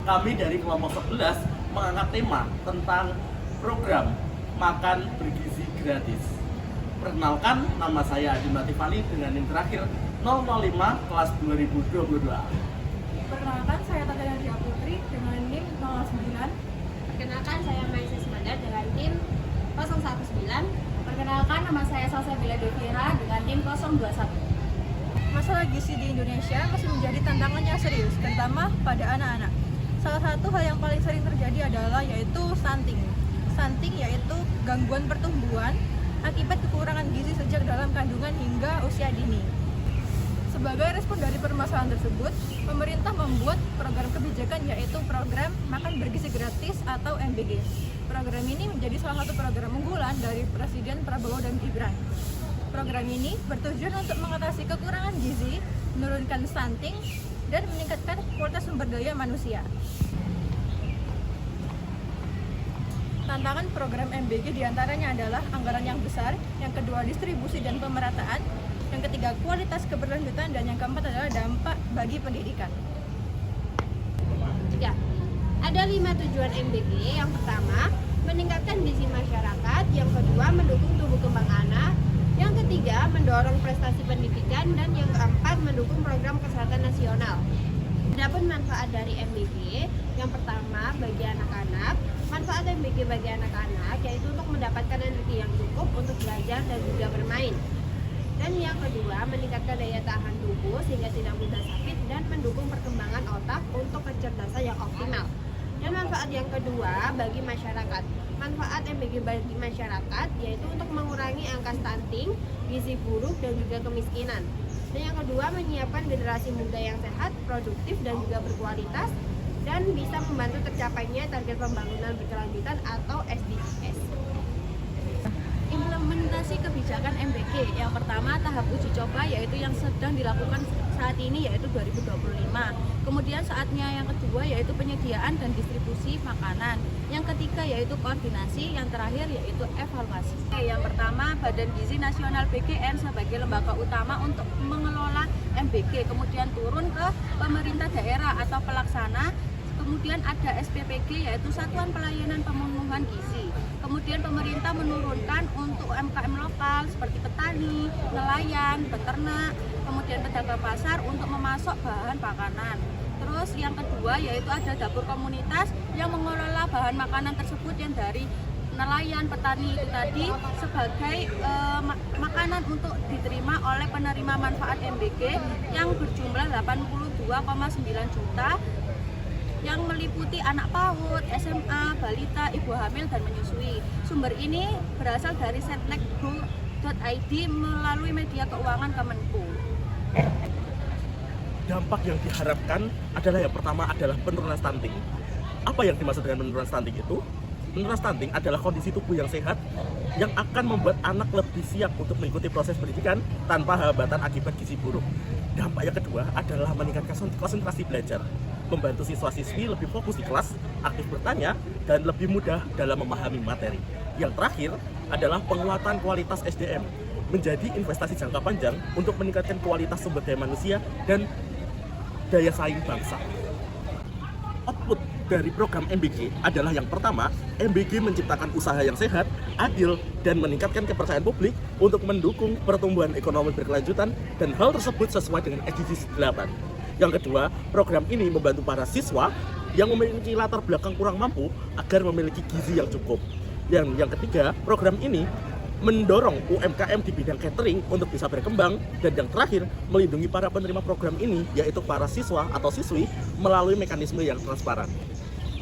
kami dari kelompok 11 mengangkat tema tentang program makan bergizi gratis. Perkenalkan, nama saya Adi Matifani dengan NIM terakhir 005 kelas 2022. Perkenalkan, saya Tatiana Dia Putri dengan NIM 09. Perkenalkan, saya Maisis Manda dengan NIM 019. Perkenalkan, nama saya Salsabila Devira dengan NIM 021. Masalah gizi di Indonesia masih menjadi tantangannya serius, terutama pada anak-anak. Salah satu hal yang paling sering terjadi adalah yaitu stunting. Stunting yaitu gangguan pertumbuhan akibat kekurangan gizi sejak dalam kandungan hingga usia dini. Sebagai respon dari permasalahan tersebut, pemerintah membuat program kebijakan yaitu program Makan Bergizi Gratis atau MBG. Program ini menjadi salah satu program unggulan dari Presiden Prabowo dan Gibran. Program ini bertujuan untuk mengatasi kekurangan gizi, menurunkan stunting, dan meningkatkan kualitas sumber daya manusia. Tantangan program MBG diantaranya adalah anggaran yang besar, yang kedua distribusi dan pemerataan, yang ketiga kualitas keberlanjutan, dan yang keempat adalah dampak bagi pendidikan. Ya, ada 5 tujuan MBG. Yang pertama, meningkatkan gizi masyarakat. Yang kedua, mendukung tumbuh kembang anak. Yang ketiga, mendorong prestasi pendidikan. Dan yang keempat, mendukung program kesehatan nasional. Adapun manfaat dari MBG, yang pertama bagi anak-anak. Manfaat MBG bagi anak-anak yaitu untuk mendapatkan energi yang cukup untuk belajar dan juga bermain. Dan yang kedua, meningkatkan daya tahan tubuh sehingga tidak mudah sakit dan mendukung perkembangan otak untuk kecerdasan yang optimal. Dan manfaat yang kedua bagi masyarakat. Manfaat MBG bagi masyarakat yaitu untuk mengurangi angka stunting, gizi buruk, dan juga kemiskinan. Dan yang kedua, menyiapkan generasi muda yang sehat, produktif, dan juga berkualitas, dan bisa membantu tercapainya target pembangunan berkelanjutan atau SDGs. Implementasi kebijakan MBG. Yang pertama, tahap uji coba yaitu yang sedang dilakukan saat ini yaitu 2025. Kemudian saatnya yang kedua yaitu penyediaan dan distribusi makanan. Yang ketiga yaitu koordinasi, yang terakhir yaitu evaluasi. Yang pertama, Badan Gizi Nasional BGN sebagai lembaga utama untuk mengelola MBG, kemudian turun ke pemerintah daerah atau pelaksana. Kemudian ada SPPG yaitu Satuan Pelayanan Pemenuhan Gizi. Kemudian pemerintah menurunkan untuk UMKM lokal seperti petani, nelayan, peternak, kemudian pedagang pasar untuk memasok bahan makanan. Terus yang kedua yaitu ada dapur komunitas yang mengelola bahan makanan tersebut yang dari nelayan, petani itu tadi sebagai makanan untuk diterima oleh penerima manfaat MBG yang berjumlah 82,9 juta yang meliputi anak PAUD, SMA, balita, ibu hamil, dan menyusui. Sumber ini berasal dari setnek.go.id melalui media keuangan Kemenku. Dampak yang diharapkan adalah yang pertama adalah penurunan stunting. Apa yang dimaksud dengan penurunan stunting itu? Penurunan stunting adalah kondisi tubuh yang sehat yang akan membuat anak lebih siap untuk mengikuti proses pendidikan tanpa hambatan akibat gizi buruk. Dampak yang kedua adalah meningkatkan konsentrasi belajar, membantu siswa-siswi lebih fokus di kelas, aktif bertanya, dan lebih mudah dalam memahami materi. Yang terakhir adalah penguatan kualitas SDM, menjadi investasi jangka panjang untuk meningkatkan kualitas sumber daya manusia dan daya saing bangsa. Output dari program MBG adalah yang pertama, MBG menciptakan usaha yang sehat, adil, dan meningkatkan kepercayaan publik untuk mendukung pertumbuhan ekonomi berkelanjutan, dan hal tersebut sesuai dengan SDGs 8. Yang kedua, program ini membantu para siswa yang memiliki latar belakang kurang mampu agar memiliki gizi yang cukup. Yang ketiga, program ini mendorong UMKM di bidang catering untuk bisa berkembang, dan yang terakhir melindungi para penerima program ini yaitu para siswa atau siswi melalui mekanisme yang transparan.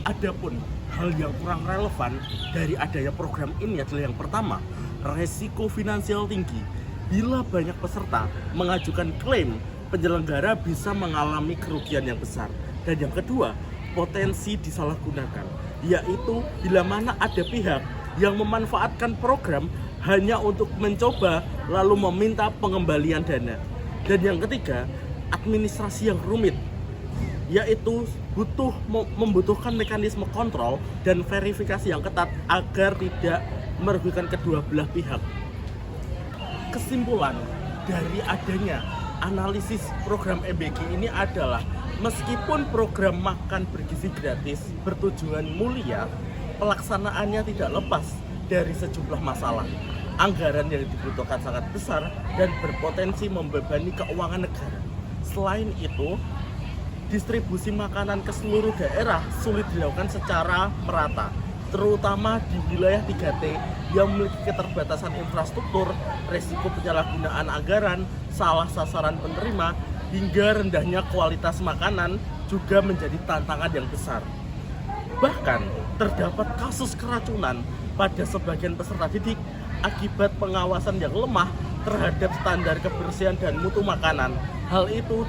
Adapun hal yang kurang relevan dari adanya program ini adalah yang pertama, resiko finansial tinggi. Bila banyak peserta mengajukan klaim, penyelenggara bisa mengalami kerugian yang besar. Dan yang kedua, potensi disalahgunakan, yaitu bila mana ada pihak yang memanfaatkan program hanya untuk mencoba lalu meminta pengembalian dana. Dan yang ketiga, administrasi yang rumit, yaitu membutuhkan mekanisme kontrol dan verifikasi yang ketat agar tidak merugikan kedua belah pihak. Kesimpulan dari adanya analisis program MBG ini adalah meskipun program makan bergizi gratis bertujuan mulia, pelaksanaannya tidak lepas dari sejumlah masalah. Anggaran yang dibutuhkan sangat besar dan berpotensi membebani keuangan negara. Selain itu, distribusi makanan ke seluruh daerah sulit dilakukan secara merata, terutama di wilayah 3T yang memiliki keterbatasan infrastruktur, resiko penyalahgunaan anggaran, salah sasaran penerima, hingga rendahnya kualitas makanan juga menjadi tantangan yang besar. Bahkan terdapat kasus keracunan pada sebagian peserta didik akibat pengawasan yang lemah terhadap standar kebersihan dan mutu makanan. Hal itu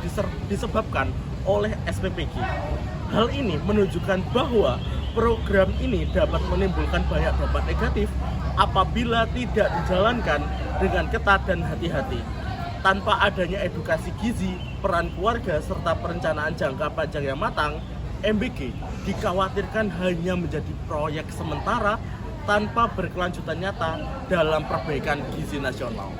disebabkan oleh SPPG. Hal ini menunjukkan bahwa program ini dapat menimbulkan banyak dampak negatif apabila tidak dijalankan dengan ketat dan hati-hati. Tanpa adanya edukasi gizi, peran keluarga, serta perencanaan jangka panjang yang matang, MBG dikhawatirkan hanya menjadi proyek sementara tanpa berkelanjutan nyata dalam perbaikan gizi nasional.